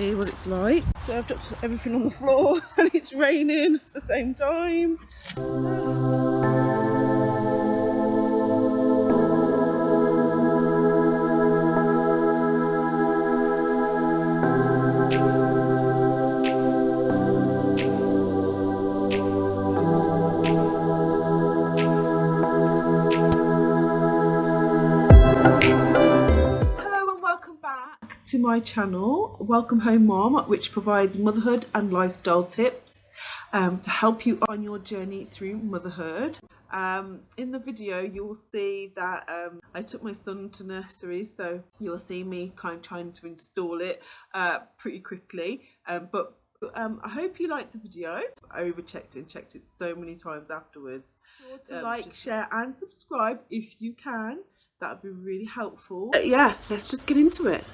see what it's like. So I've dropped everything on the floor and it's raining at the same time. To my channel, Welcome Home Mom, which provides motherhood and lifestyle tips to help you on your journey through motherhood. In the video you will see that I took my son to nursery, so you'll see me kind of trying to install it pretty quickly, but I hope you liked the video. I overchecked it and checked it so many times afterwards. Sure to like, share and subscribe if you can. That would be really helpful. Yeah, let's just get into it.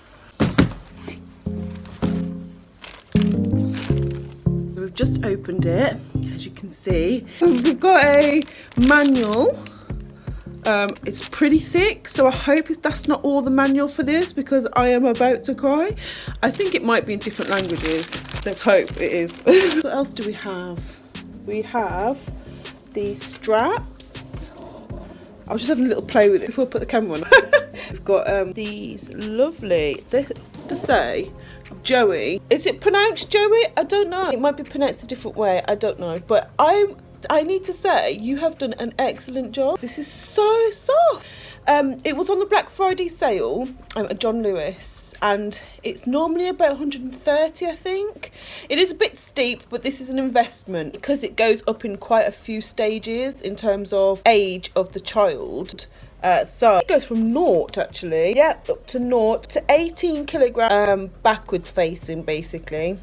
We've just opened it, as you can see. We've got a manual. It's pretty thick, so I hope that's not all the manual for this, because I am about to cry. I think it might be in different languages. Let's hope it is. What else do we have? We have the straps. I was just having a little play with it before I put the camera on. We've got these lovely, to say Joey. Is it pronounced Joey? I don't know. It might be pronounced a different way. I don't know. But I need to say you have done an excellent job. This is so soft. It was on the Black Friday sale at John Lewis, and it's normally about 130, I think. It is a bit steep, but this is an investment because it goes up in quite a few stages in terms of age of the child. So it goes from 0 actually, yeah, up to 0 to 18 kilogram backwards facing basically,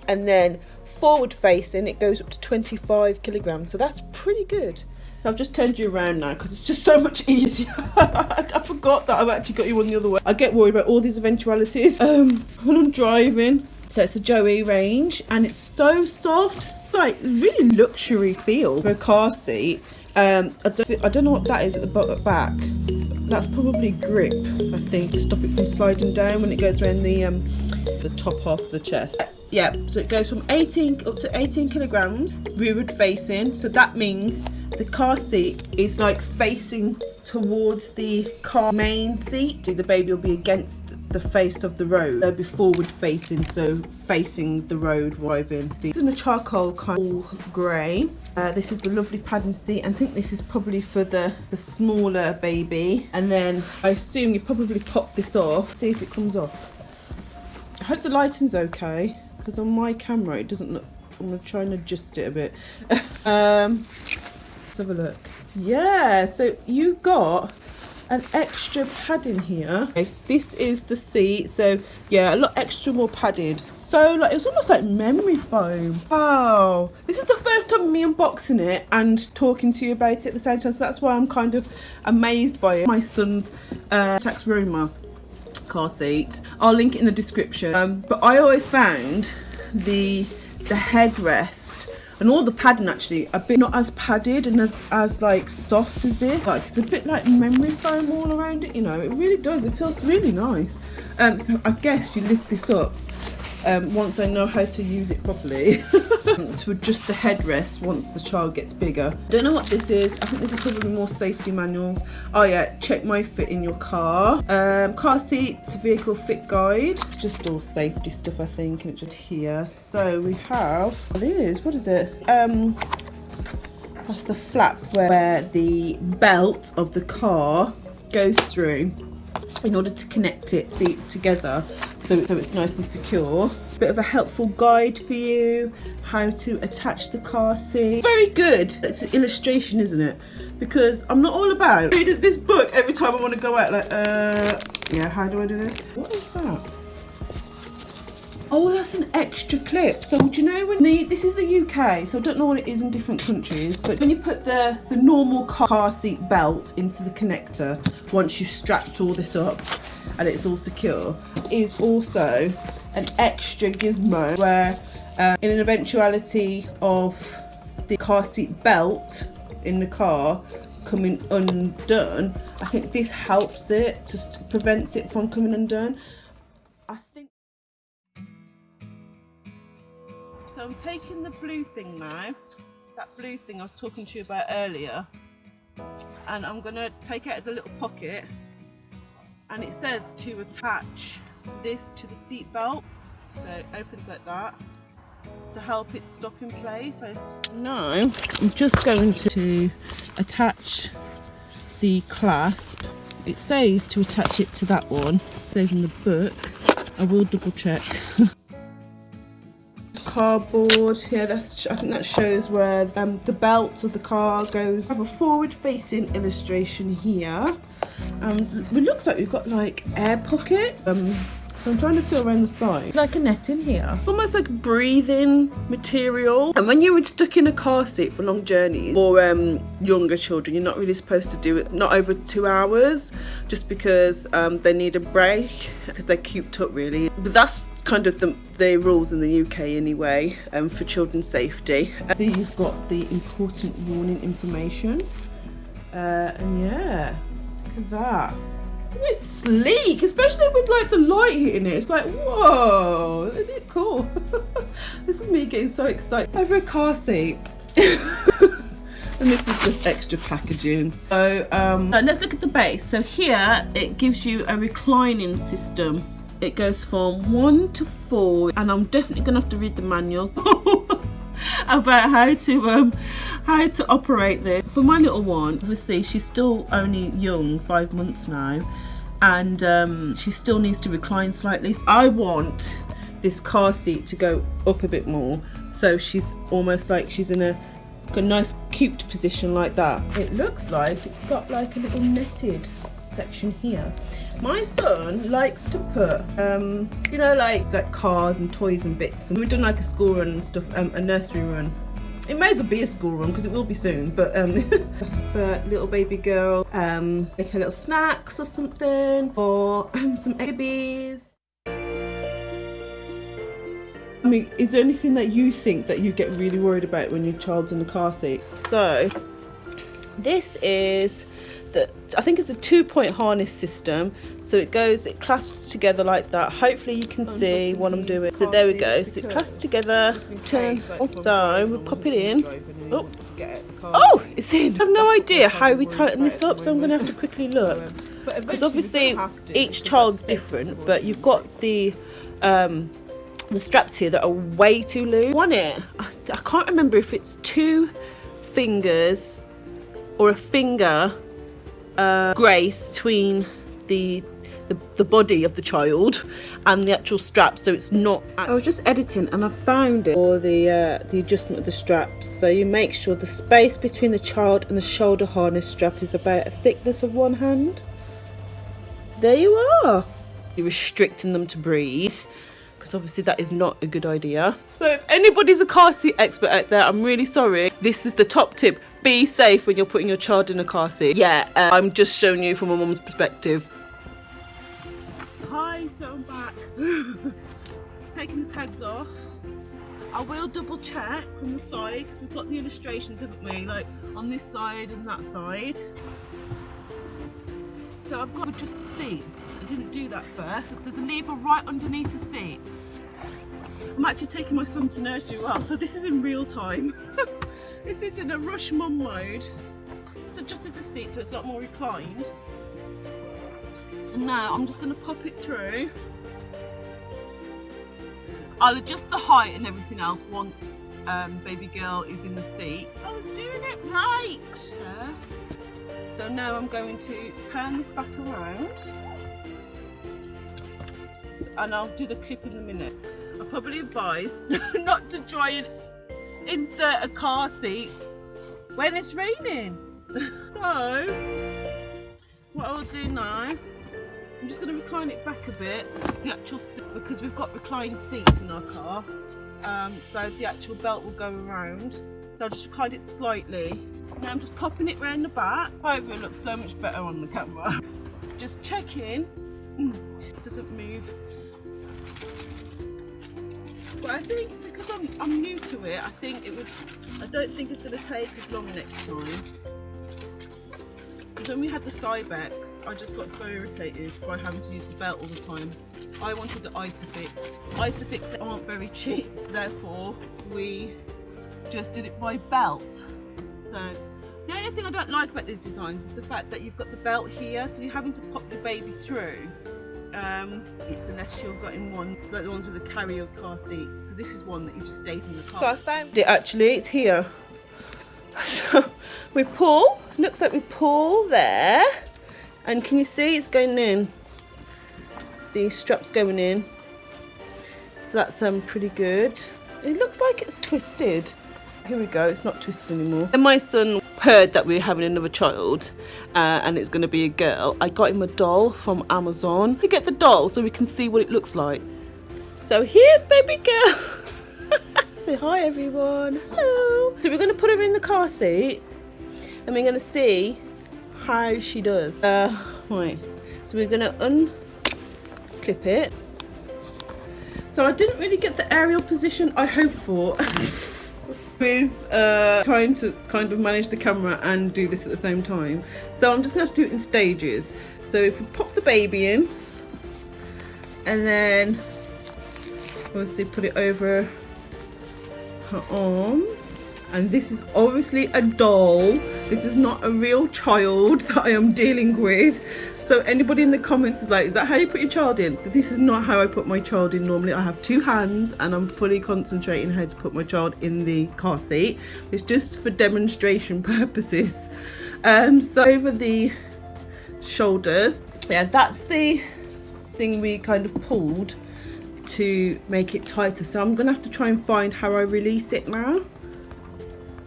and then forward facing it goes up to 25 kilograms. So that's pretty good. So I've just turned you around now because it's just so much easier. I forgot that I've actually got you on the other way. I get worried about all these eventualities when I'm driving. So it's the Joie range, and it's so soft. It's like really luxury feel for a car seat. I don't know what that is at the back. That's probably grip, I think, to stop it from sliding down when it goes around the top half of the chest. Yeah, so it goes from 18 up to 18 kilograms rearward facing. So that means the car seat is like facing towards the car main seat. The baby will be against the face of the road. They'll be forward facing, so facing the road driving. It's in a charcoal kind of grey. This is the lovely padding seat. I think this is probably for the smaller baby. And then I assume you probably pop this off. See if it comes off. I hope the lighting's okay, because on my camera it doesn't look. I'm going to try and adjust it a bit. Let's have a look. Yeah, so you got an extra padding here. Okay, this is the seat, so yeah, a lot extra more padded. So like it's almost like memory foam. Wow, this is the first time me unboxing it and talking to you about it at the same time, so that's why I'm kind of amazed by it. My son's Tax Roma car seat, I'll link it in the description, but I always found the headrest and all the padding actually a bit not as padded and as like soft as this. Like it's a bit like memory foam all around it, you know. It really does, it feels really nice. So I guess you lift this up once I know how to use it properly to adjust the headrest once the child gets bigger. Don't know what this is. I think this is probably more safety manuals. Oh yeah, check my fit in your car. Car seat to vehicle fit guide. It's just all safety stuff, I think, and it's just here. So we have, what is it? That's the flap where the belt of the car goes through in order to connect it together, so it's nice and secure. Bit of a helpful guide for you how to attach the car seat. Very good. It's an illustration, isn't it? Because I'm not all about reading this book every time I want to go out, like yeah, how do I do this? What is that? Oh, that's an extra clip. So do you know when this is the UK, so I don't know what it is in different countries, but when you put the normal car seat belt into the connector, once you've strapped all this up and it's all secure, is also an extra gizmo where in an eventuality of the car seat belt in the car coming undone, I think this helps it, just prevents it from coming undone. I think I'm taking the blue thing now, that blue thing I was talking to you about earlier, and I'm gonna take it out of the little pocket, and it says to attach this to the seat belt, so it opens like that to help it stop in place. Now I'm just going to attach the clasp. It says to attach it to that one, it says in the book. I will double check. Cardboard, yeah, I think that shows where the belt of the car goes. I have a forward facing illustration here. It looks like we've got like air pocket. So I'm trying to feel around the side. It's like a net in here. Almost like breathing material. And when you're stuck in a car seat for long journeys for younger children, you're not really supposed to do it, not over 2 hours, just because they need a break, because they're cooped up really. But that's kind of the rules in the UK anyway, for children's safety. So you've got the important warning information. And yeah, look at that. It's sleek, especially with like the light hitting it. It's like, whoa, isn't it cool? This is me getting so excited over a car seat. And this is just extra packaging. So let's look at the base. So here it gives you a reclining system. It goes from 1 to 4, and I'm definitely gonna have to read the manual about how to operate this. For my little one, obviously she's still only young, 5 months now, and she still needs to recline slightly. So I want this car seat to go up a bit more, so she's almost like she's in a nice cooped position like that. It looks like it's got like a little netted section here. My son likes to put, you know, like cars and toys and bits. And we've done like a school run and stuff, a nursery run. It may as well be a school run because it will be soon. But for little baby girl, like her little snacks or something, or some babies. I mean, is there anything that you think that you get really worried about when your child's in the car seat? So this is I think it's a 2-point harness system, so it clasps together like that. Hopefully you can see what I'm doing. So there we go, so it clasps together, turn, so we'll pop it in. Oh, it's in. I have no idea how we tighten this up, so I'm going to have to quickly look, because obviously each child's different, but you've got the straps here that are way too loose. On it, I can't remember if it's 2 fingers or a finger grace between the body of the child and the actual strap, so it's not. I was just editing and I found it for the adjustment of the straps. So you make sure the space between the child and the shoulder harness strap is about a thickness of 1 hand. So there you are. You're restricting them to breathe, because obviously that is not a good idea. So if anybody's a car seat expert out there, I'm really sorry. This is the top tip. Be safe when you're putting your child in a car seat. Yeah, I'm just showing you from a mum's perspective. Hi, so I'm back. Taking the tags off. I will double check on the side, because we've got the illustrations, haven't we? Like on this side and that side. So I've got to adjust the seat. I didn't do that first. There's a lever right underneath the seat. I'm actually taking my son to nursery as well, so this is in real time. This is in a rush mum mode. Just adjusted the seat so it's a lot more reclined. And now I'm just going to pop it through. I'll adjust the height and everything else once baby girl is in the seat. I was doing it right. Yeah. So now I'm going to turn this back around, and I'll do the clip in a minute. I probably advise not to try and insert a car seat when it's raining. So what I'll do now, I'm just going to recline it back a bit, the actual seat, because we've got reclined seats in our car, so the actual belt will go around. So I'll just recline it slightly. Now I'm just popping it round the back. However, it looks so much better on the camera. Just checking it doesn't move. But I think because I'm new to it, I don't think it's going to take as long next time. Because when we had the Cybex, I just got so irritated by having to use the belt all the time. I wanted the Isofix. Isofix aren't very cheap, therefore we just did it by belt. So the only thing I don't like about these designs is the fact that you've got the belt here, so you're having to pop your baby through. It's unless you're getting one, like the ones with the carrier car seats, because this is one that you just stays in the car. So I found it actually, it's here. So we pull, looks like we pull there, and can you see it's going in? The strap's going in. So that's pretty good. It looks like it's twisted. Here we go, it's not twisted anymore. And my son heard that we were having another child and it's going to be a girl. I got him a doll from Amazon. We get the doll so we can see what it looks like. So here's baby girl. Say hi everyone. Hello. So we're going to put her in the car seat and we're going to see how she does. Right. So we're going to unclip it. So I didn't really get the aerial position I hoped for. With trying to kind of manage the camera and do this at the same time. So I'm just going to have to do it in stages. So if we pop the baby in and then obviously put it over her arms, and this is obviously a doll, this is not a real child that I am dealing with. So anybody in the comments is like, is that how you put your child in? This is not how I put my child in normally. I have two hands and I'm fully concentrating how to put my child in the car seat. It's just for demonstration purposes. So over the shoulders, yeah, that's the thing we kind of pulled to make it tighter. So I'm gonna have to try and find how I release it now.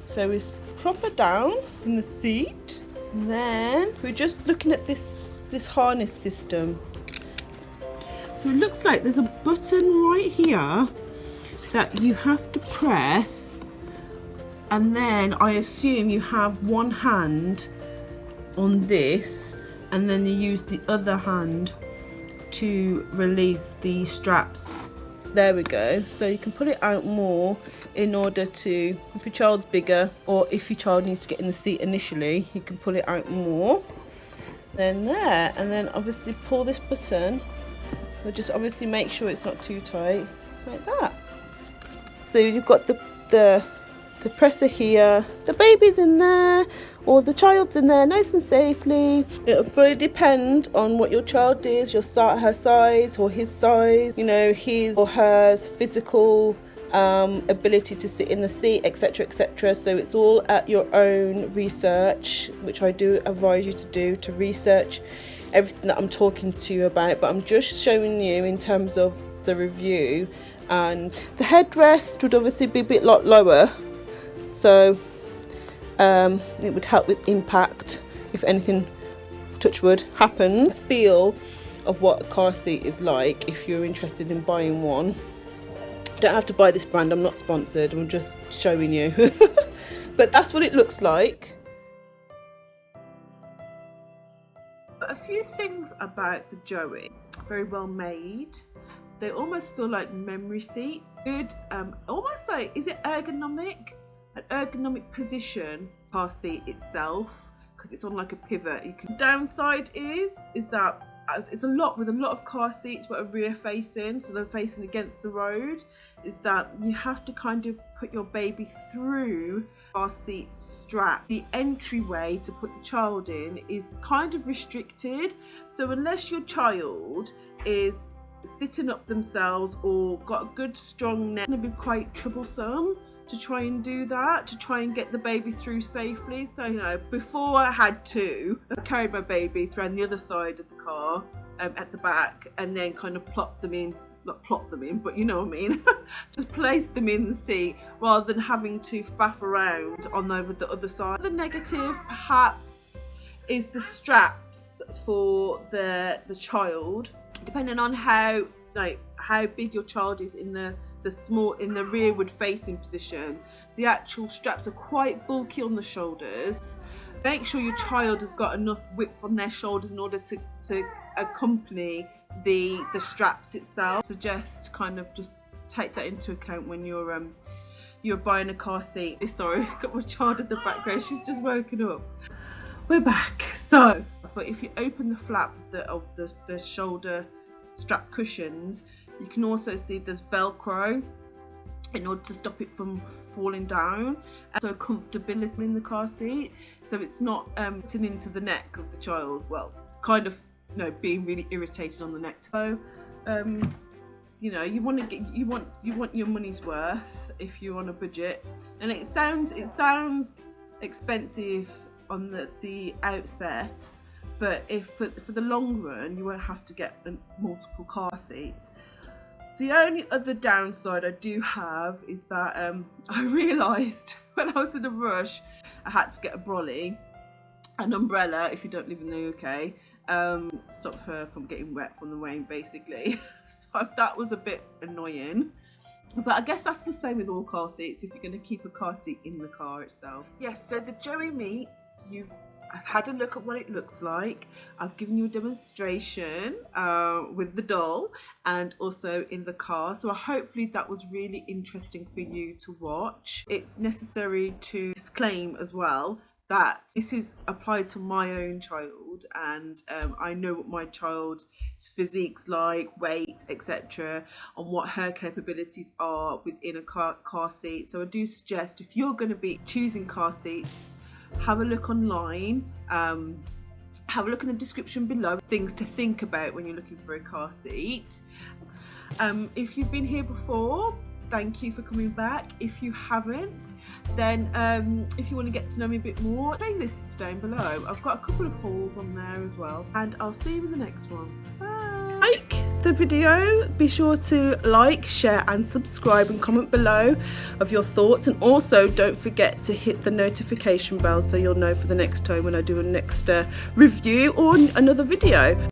So we prop her down in the seat. And then we're just looking at this harness system. So it looks like there's a button right here that you have to press, and then I assume you have one hand on this and then you use the other hand to release the straps. There we go. So you can put it out more in order to, if your child's bigger or if your child needs to get in the seat initially, you can pull it out more. Then there, and then obviously pull this button. We'll just obviously make sure it's not too tight, like that. So you've got the presser here, the baby's in there, or the child's in there nice and safely. It'll fully depend on what your child is, her size or his size, you know, his or her physical ability to sit in the seat, etc, etc. So it's all at your own research, which I do advise you to do, to research everything that I'm talking to you about, but I'm just showing you in terms of the review. And the headrest would obviously be a bit lot lower, so it would help with impact if anything, touch wood, happened. Feel of what a car seat is like if you're interested in buying one. Don't have to buy this brand, I'm not sponsored, I'm just showing you. But that's what it looks like. A few things about the Joie, very well made. They almost feel like memory seats. Good, almost like, is it ergonomic? An ergonomic position, car seat itself, because it's on like a pivot. Downside is that it's a lot with a lot of car seats that are rear facing, so they're facing against the road, is that you have to kind of put your baby through car seat strap. The entryway to put the child in is kind of restricted, so unless your child is sitting up themselves or got a good strong neck, it's going to be quite troublesome to try and do that, to try and get the baby through safely. So, you know, before I had to, I carried my baby through the other side of the car at the back, and then kind of plop them in, not plop them in, but you know what I mean, just place them in the seat rather than having to faff around on over the other side. The negative perhaps is the straps for the child, depending on how big your child is in the rearward facing position. The actual straps are quite bulky on the shoulders. Make sure your child has got enough width on their shoulders in order to accompany the straps itself. Suggest kind of just take that into account when you're buying a car seat. Sorry, I've got my child in the background, she's just woken up. We're back. So, but if you open the flap of the shoulder strap cushions, you can also see there's Velcro in order to stop it from falling down. So comfortability in the car seat, so it's not sitting into the neck of the child, well, kind of, you know, being really irritated on the neck. So you know, you want your money's worth if you're on a budget. And it sounds expensive on the outset, but if for the long run you won't have to get multiple car seats. The only other downside I do have is that I realised when I was in a rush I had to get a brolly, an umbrella if you don't live in the UK, stop her from getting wet from the rain basically. So that was a bit annoying. But I guess that's the same with all car seats if you're going to keep a car seat in the car itself. Yes, so the Joie meets, I've had a look at what it looks like. I've given you a demonstration with the doll and also in the car. So hopefully that was really interesting for you to watch. It's necessary to disclaim as well that this is applied to my own child, and I know what my child's physique's like, weight, etc., and what her capabilities are within a car seat. So I do suggest, if you're going to be choosing car seats, have a look online, have a look in the description below, things to think about when you're looking for a car seat. If you've been here before, thank you for coming back. If you haven't, then if you want to get to know me a bit more, playlists down below. I've got a couple of hauls on there as well, and I'll see you in the next one. Bye. Like the video, be sure to like, share and subscribe, and comment below of your thoughts, and also don't forget to hit the notification bell so you'll know for the next time when I do a next review or another video.